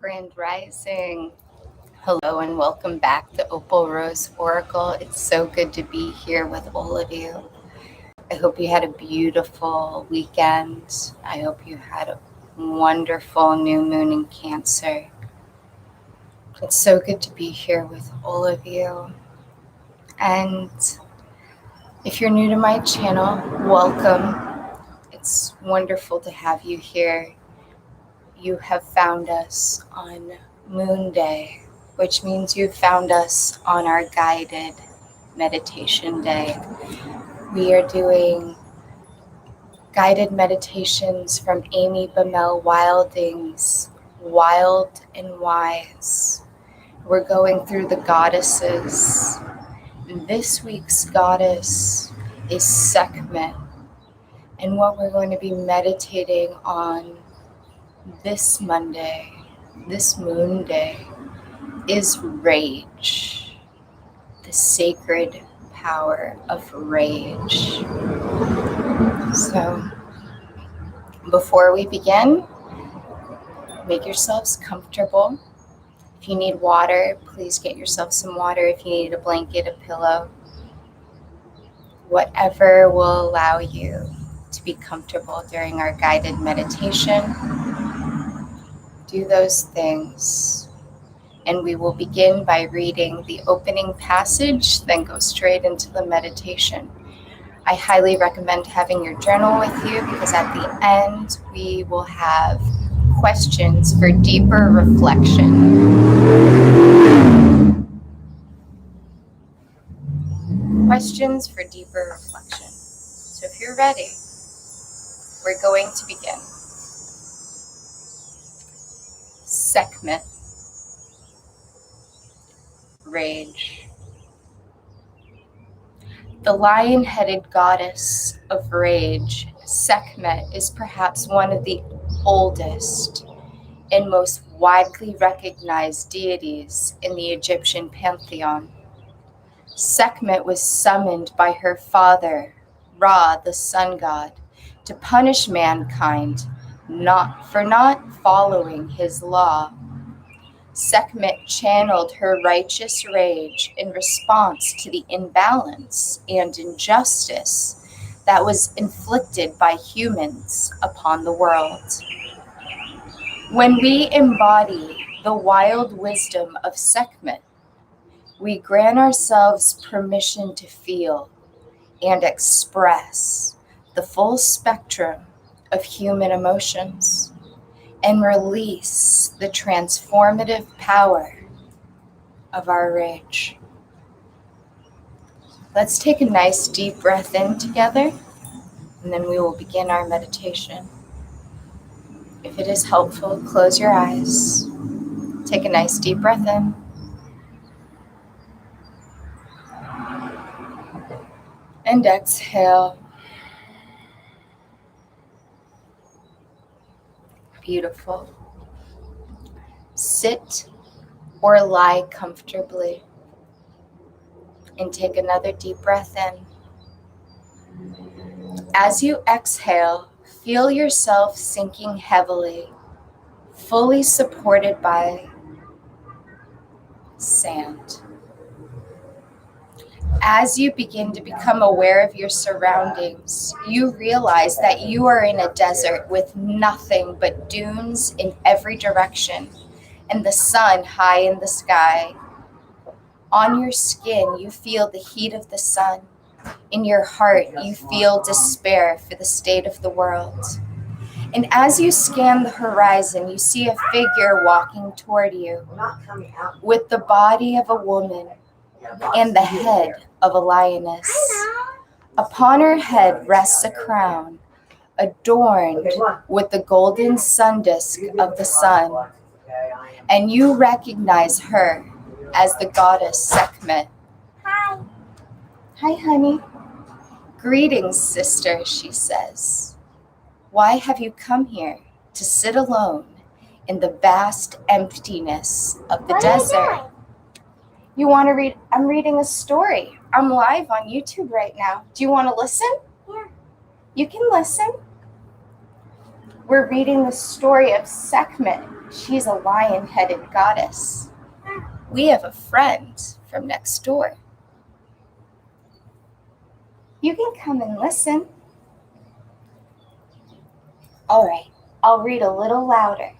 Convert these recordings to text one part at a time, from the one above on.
Grand Rising. Hello and welcome back to Opal Rose Oracle. It's so good to be here with all of you. I hope you had a beautiful weekend. I hope you had a wonderful new moon in Cancer. It's so good to be here with all of you. And if you're new to my channel, welcome. It's wonderful to have you here. You have found us on Moonday, which means you've found us on our guided meditation day. We are doing guided meditations from Amy Bamel Wilding's Wild and Wise. We're going through the goddesses. This week's goddess is Sekhmet, and what we're going to be meditating on this Monday, this Moonday, is rage, the sacred power of rage. So, before we begin, make yourselves comfortable. If you need water, please get yourself some water. If you need a blanket, a pillow, whatever will allow you to be comfortable during our guided meditation, do those things. And we will begin by reading the opening passage, then go straight into the meditation. I highly recommend having your journal with you because at the end we will have questions for deeper reflection. Questions for deeper reflection. So if you're ready, we're going to begin. Sekhmet. Rage. The lion-headed goddess of rage, Sekhmet, is perhaps one of the oldest and most widely recognized deities in the Egyptian pantheon. Sekhmet was summoned by her father, Ra, the sun god, to punish mankind for not following his law. Sekhmet channeled her righteous rage in response to the imbalance and injustice that was inflicted by humans upon the world. When we embody the wild wisdom of Sekhmet, we grant ourselves permission to feel and express the full spectrum of human emotions and release the transformative power of our rage. Let's take a nice deep breath in together, and then we will begin our meditation. If it is helpful, close your eyes. Take a nice deep breath in. And exhale. Beautiful. Sit or lie comfortably and take another deep breath in. As you exhale, feel yourself sinking heavily, fully supported by sand. As you begin to become aware of your surroundings, you realize that you are in a desert with nothing but dunes in every direction and the sun high in the sky. On your skin, you feel the heat of the sun. In your heart, you feel despair for the state of the world. And as you scan the horizon, you see a figure walking toward you with the body of a woman and the head of a lioness. Upon her head rests a crown adorned with the golden sun disk of the sun, and you recognize her as the goddess Sekhmet. Hi, honey. Greetings, sister, she says. Why have you come here to sit alone in the vast emptiness of the desert? You want to read? I'm reading a story. I'm live on YouTube right now. Do you want to listen? Yeah. You can listen. We're reading the story of Sekhmet She's a lion-headed goddess. We have a friend from next door. You can come and listen. All right, I'll read a little louder.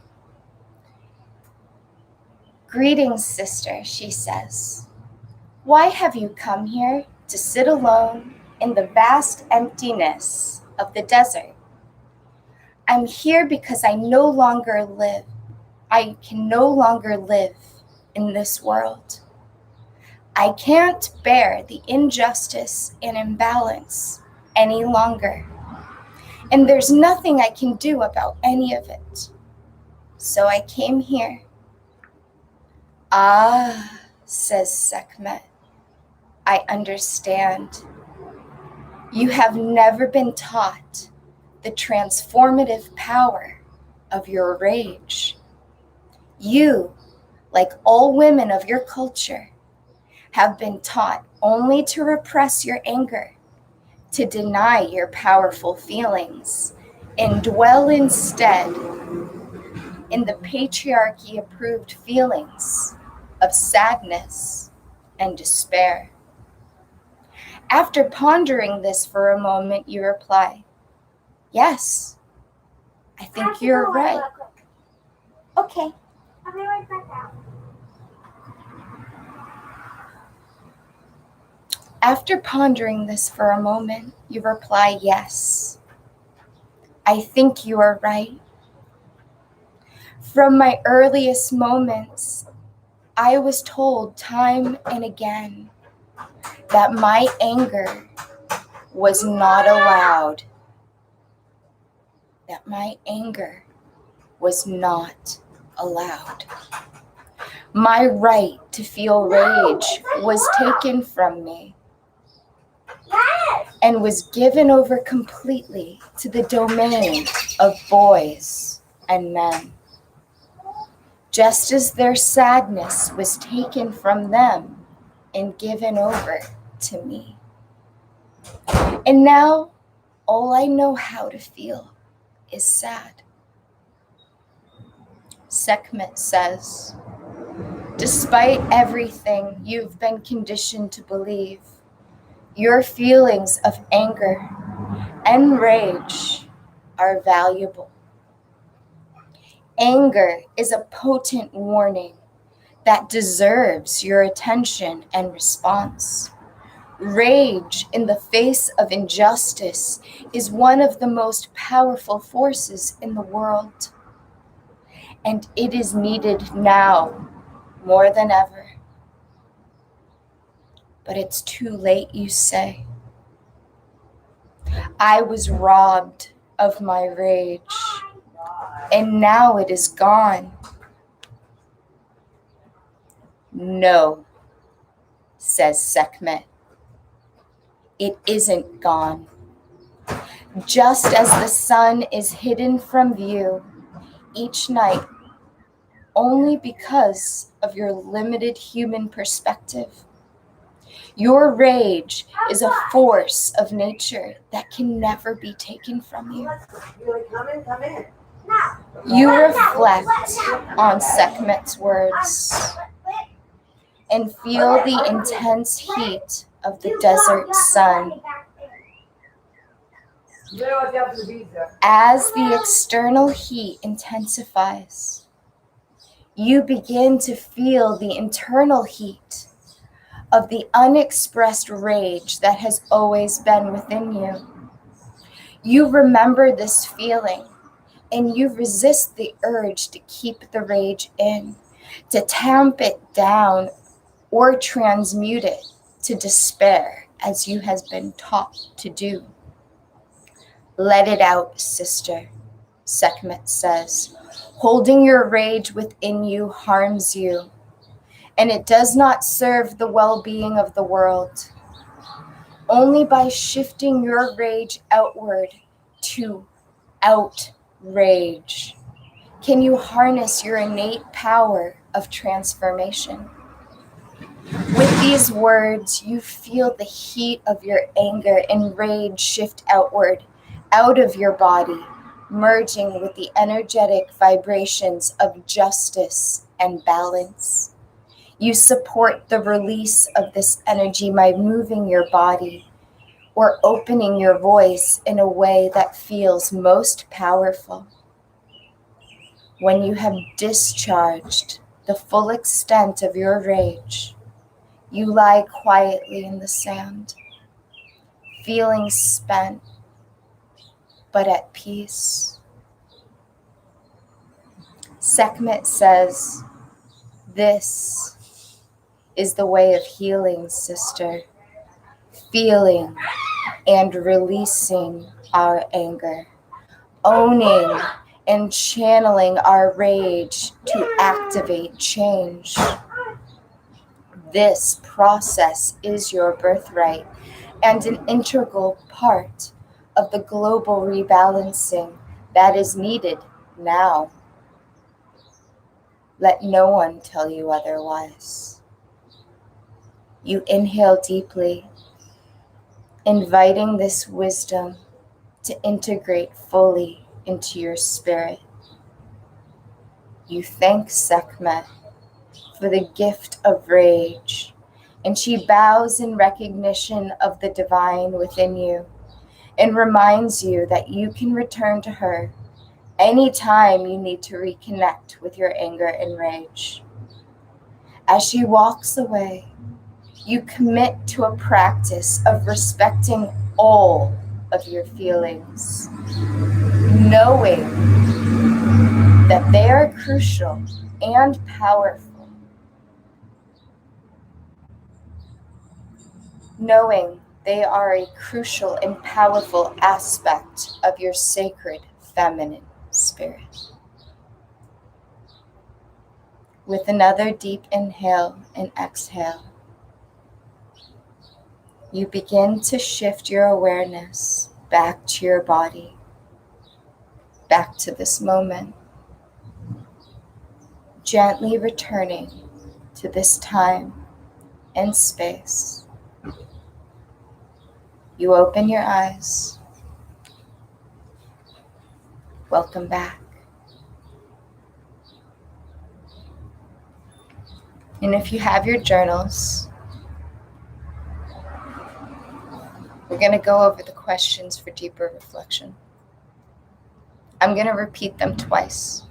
Greetings, sister, she says. Why have you come here to sit alone in the vast emptiness of the desert? I'm here because I can no longer live in this world. I can't bear the injustice and imbalance any longer. And there's nothing I can do about any of it. So I came here. Ah, says Sekhmet, I understand. You have never been taught the transformative power of your rage. You, like all women of your culture, have been taught only to repress your anger, to deny your powerful feelings, and dwell instead in the patriarchy-approved feelings of sadness and despair. After pondering this for a moment, you reply, yes, I think you're right. Okay. I'll be right back out. After pondering this for a moment, you reply, yes, I think you are right. From my earliest moments, I was told time and again that my anger was not allowed. That my anger was not allowed. My right to feel rage was taken from me and was given over completely to the domain of boys and men, just as their sadness was taken from them and given over to me. And now, all I know how to feel is sad. Sekhmet says, despite everything you've been conditioned to believe, your feelings of anger and rage are valuable. Anger is a potent warning that deserves your attention and response. Rage in the face of injustice is one of the most powerful forces in the world, and it is needed now more than ever. But it's too late, you say. I was robbed of my rage, and now it is gone. No, says Sekhmet. It isn't gone. Just as the sun is hidden from view each night only because of your limited human perspective, your rage is a force of nature that can never be taken from you. Come in. You reflect on Sekhmet's words and feel the intense heat of the desert sun. As the external heat intensifies, you begin to feel the internal heat of the unexpressed rage that has always been within you. You remember this feeling, and you resist the urge to keep the rage in, to tamp it down or transmute it to despair, as you have been taught to do. Let it out, sister, Sekhmet says. Holding your rage within you harms you, and it does not serve the well-being of the world. Only by shifting your rage outward to outrage can you harness your innate power of transformation. With these words, you feel the heat of your anger and rage shift outward, out of your body, merging with the energetic vibrations of justice and balance. You support the release of this energy by moving your body or opening your voice in a way that feels most powerful. When you have discharged the full extent of your rage, you lie quietly in the sand, feeling spent but at peace. Sekhmet says, "This is the way of healing, sister, feeling and releasing our anger, owning and channeling our rage to activate change. This process is your birthright and an integral part of the global rebalancing that is needed now. Let no one tell you otherwise." You inhale deeply, inviting this wisdom to integrate fully into your spirit. You thank Sekhmet for the gift of rage, and she bows in recognition of the divine within you and reminds you that you can return to her anytime you need to reconnect with your anger and rage. As she walks away, you commit to a practice of respecting all of your feelings, knowing that they are crucial and powerful, knowing they are a crucial and powerful aspect of your sacred feminine spirit. With another deep inhale and exhale, you begin to shift your awareness back to your body, back to this moment, gently returning to this time and space. You open your eyes. Welcome back. And if you have your journals, we're going to go over the questions for deeper reflection. I'm going to repeat them twice.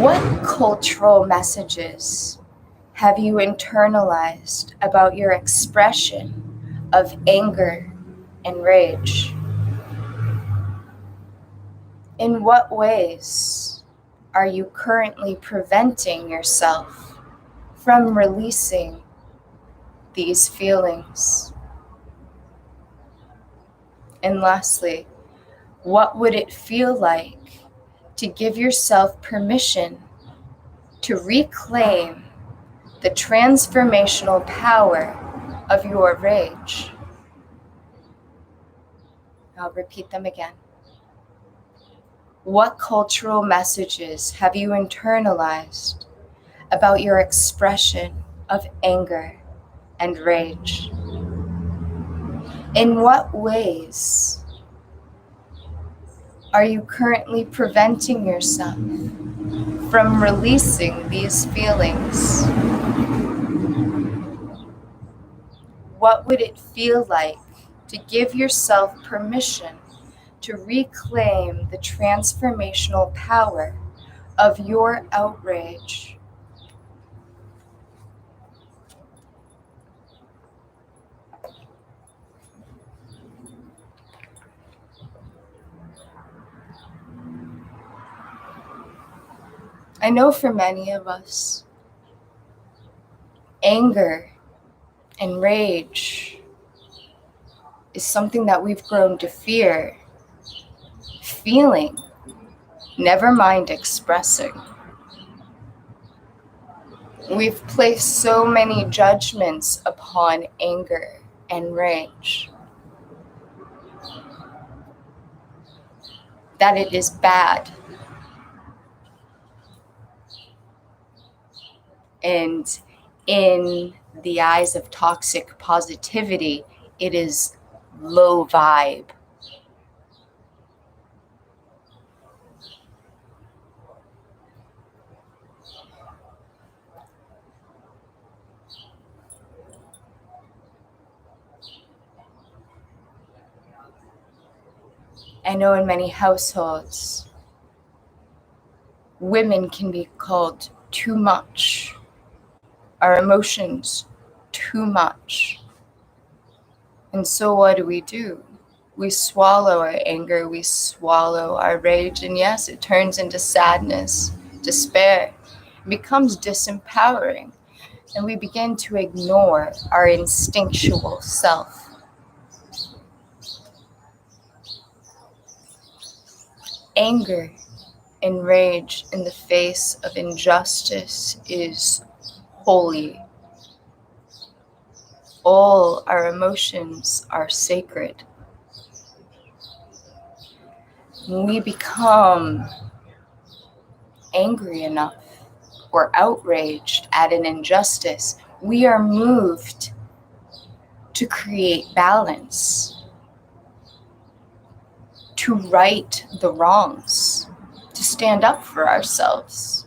What cultural messages have you internalized about your expression of anger and rage? In what ways are you currently preventing yourself from releasing these feelings? And lastly, what would it feel like to give yourself permission to reclaim the transformational power of your rage? I'll repeat them again. What cultural messages have you internalized about your expression of anger and rage? In what ways are you currently preventing yourself from releasing these feelings? What would it feel like to give yourself permission to reclaim the transformational power of your outrage? I know for many of us, anger and rage is something that we've grown to fear feeling, never mind expressing. We've placed so many judgments upon anger and rage that it is bad. And in the eyes of toxic positivity, it is low vibe. I know in many households, women can be called too much, our emotions too much. And so what do? We swallow our anger, we swallow our rage, and yes, it turns into sadness, despair. It becomes disempowering, and we begin to ignore our instinctual self. Anger and rage in the face of injustice is holy. All our emotions are sacred. When we become angry enough or outraged at an injustice, we are moved to create balance, to right the wrongs, to stand up for ourselves,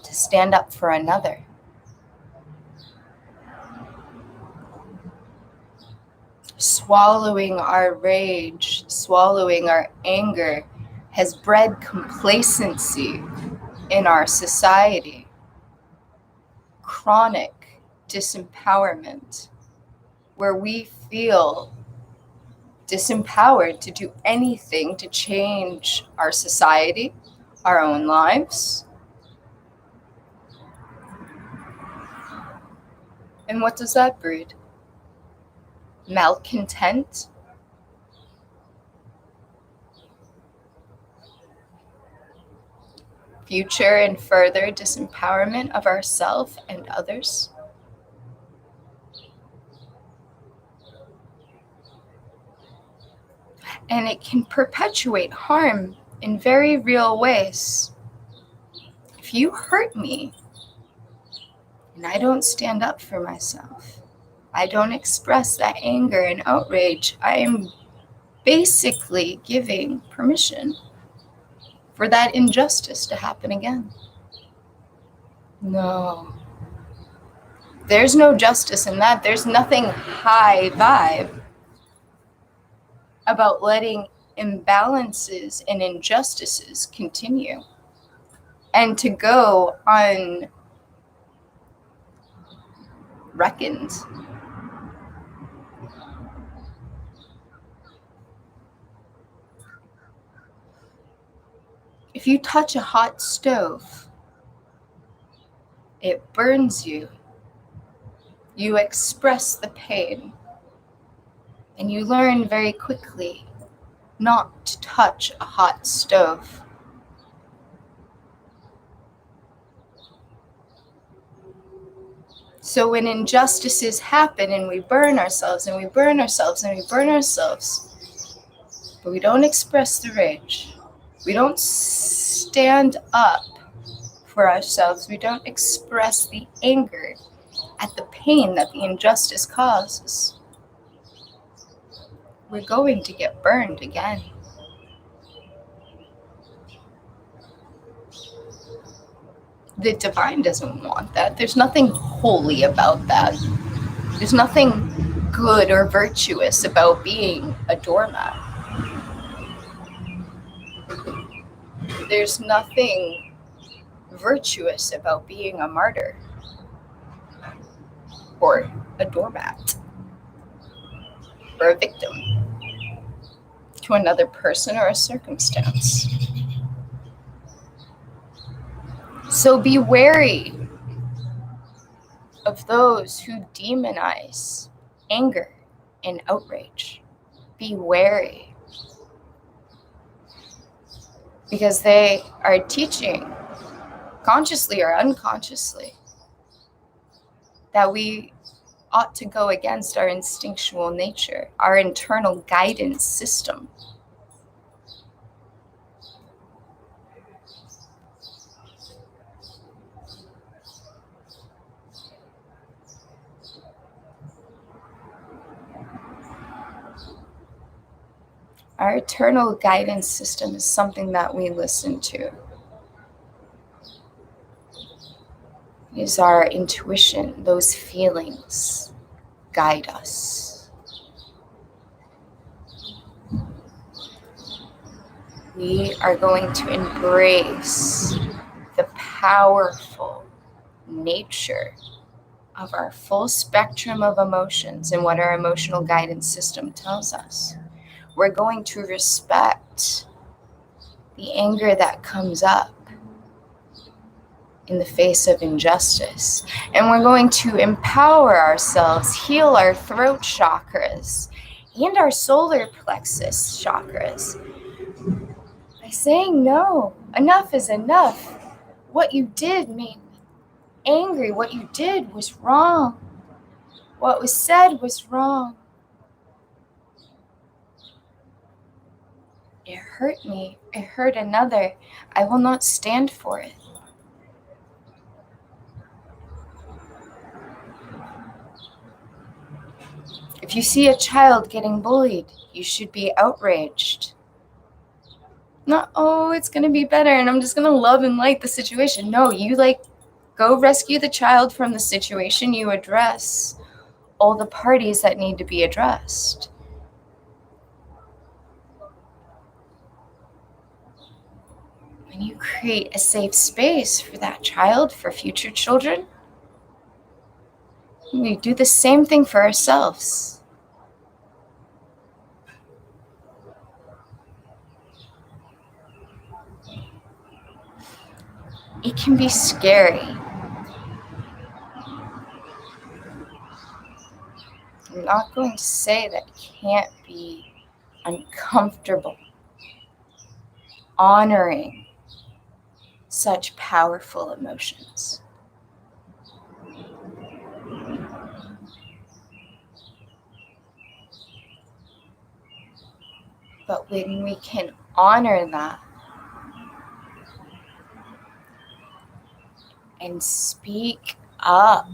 to stand up for another. Swallowing our rage, swallowing our anger has bred complacency in our society, chronic disempowerment, where we feel disempowered to do anything to change our society, our own lives. And what does that breed? Malcontent, future and further disempowerment of ourselves and others. And it can perpetuate harm in very real ways. If you hurt me and I don't stand up for myself, I don't express that anger and outrage, I am basically giving permission for that injustice to happen again. No. There's no justice in that. There's nothing high vibe about letting imbalances and injustices continue and to go unreckoned. If you touch a hot stove, it burns you. You express the pain, and you learn very quickly not to touch a hot stove. So when injustices happen and we burn ourselves and we burn ourselves and we burn ourselves, but we don't express the rage, we don't stand up for ourselves, we don't express the anger at the pain that the injustice causes, we're going to get burned again. The divine doesn't want that. There's nothing holy about that. There's nothing good or virtuous about being a doormat. There's nothing virtuous about being a martyr or a doormat or a victim to another person or a circumstance. So be wary of those who demonize anger and outrage. Be wary, because they are teaching, consciously or unconsciously, that we ought to go against our instinctual nature, our internal guidance system. Our eternal guidance system is something that we listen to. It is our intuition, those feelings guide us. we are going to embrace the powerful nature of our full spectrum of emotions and what our emotional guidance system tells us. We're going to respect the anger that comes up in the face of injustice. And we're going to empower ourselves, heal our throat chakras and our solar plexus chakras by saying no. Enough is enough. What you did made me angry. What you did was wrong. What was said was wrong. It hurt me. It hurt another. I will not stand for it. If you see a child getting bullied, you should be outraged. Not, oh, it's going to be better and I'm just going to love and light the situation. No, you go rescue the child from the situation. You address all the parties that need to be addressed. When you create a safe space for that child, for future children, we do the same thing for ourselves. It can be scary. I'm not going to say that it can't be uncomfortable. Honoring such powerful emotions. But when we can honor that and speak up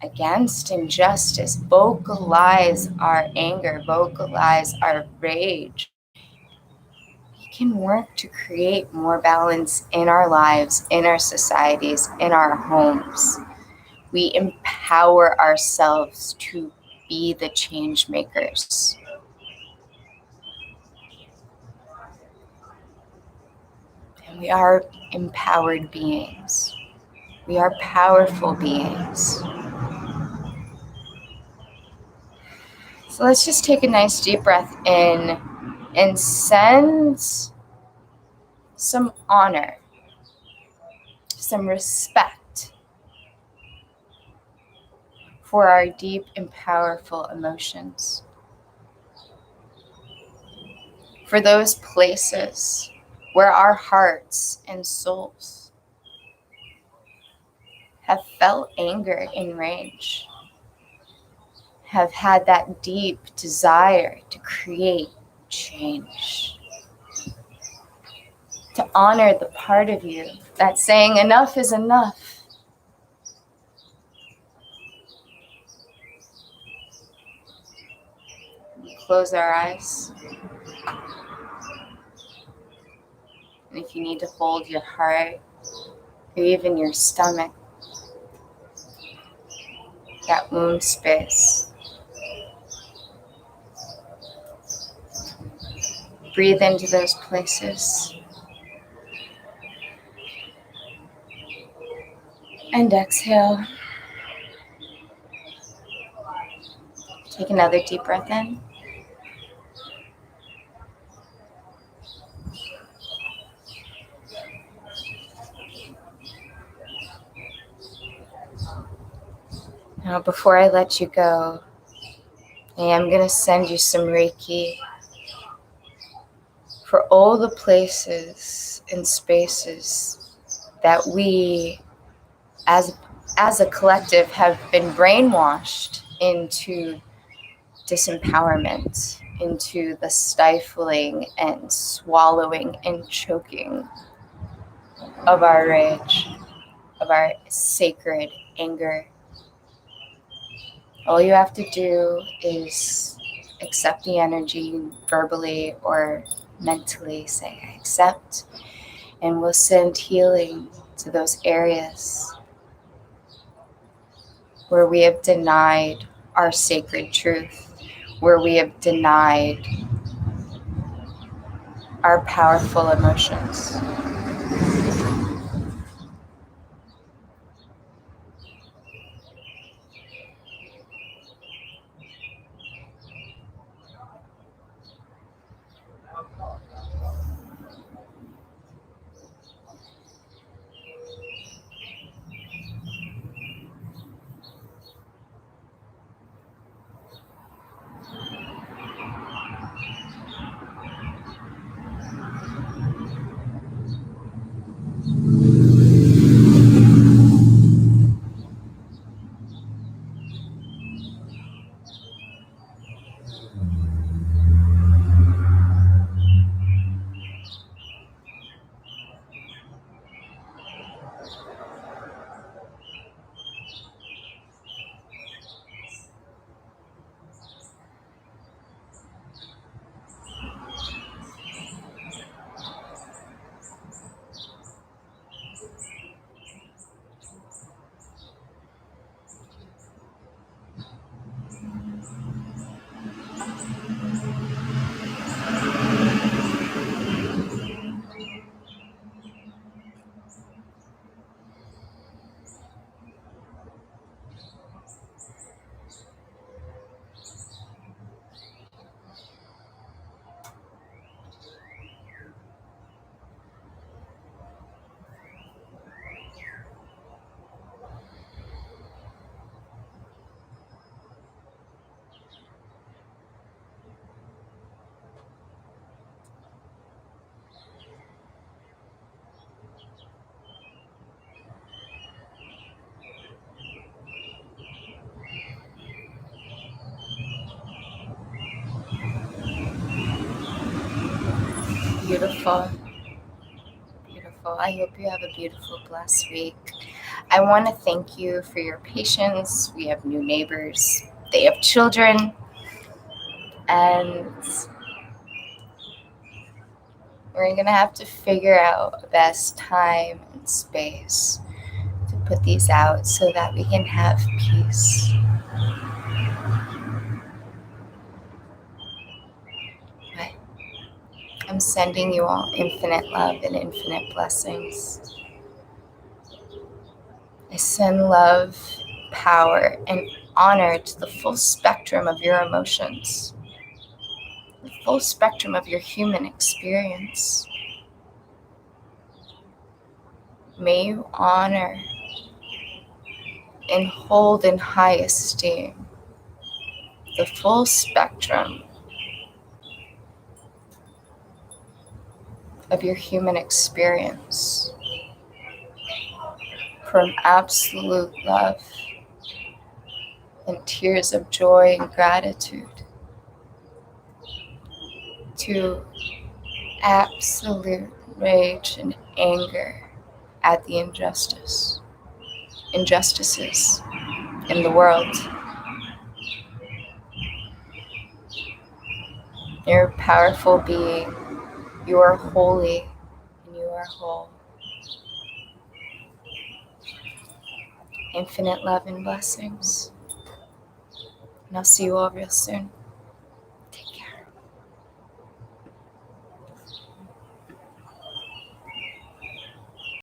against injustice, vocalize our anger, vocalize our rage, we can work to create more balance in our lives, in our societies, in our homes. We empower ourselves to be the change makers. And we are empowered beings. We are powerful beings. So let's just take a nice deep breath in and send some honor, some respect for our deep and powerful emotions. For those places where our hearts and souls have felt anger and rage, have had that deep desire to create change, to honor the part of you that's saying enough is enough. We close our eyes. And if you need to hold your heart or even your stomach, that womb space, breathe into those places and exhale. Take another deep breath in. Now, before I let you go, I am going to send you some Reiki for all the places and spaces that we, as a collective, have been brainwashed into disempowerment, into the stifling and swallowing and choking of our rage, of our sacred anger. All you have to do is accept the energy verbally or mentally. Say, I accept, and we'll send healing to those areas where we have denied our sacred truth, where we have denied our powerful emotions. Beautiful. Beautiful. I hope you have a beautiful, blessed week. I want to thank you for your patience. We have new neighbors, they have children, and we're going to have to figure out the best time and space to put these out so that we can have peace. But I'm sending you all infinite love and infinite blessings. I send love, power, and honor to the full spectrum of your emotions, the full spectrum of your human experience. May you honor and hold in high esteem the full spectrum of your human experience, from absolute love and tears of joy and gratitude to absolute rage and anger at the injustices in the world. You're a powerful being. You are holy and you are whole. Infinite love and blessings. And I'll see you all real soon.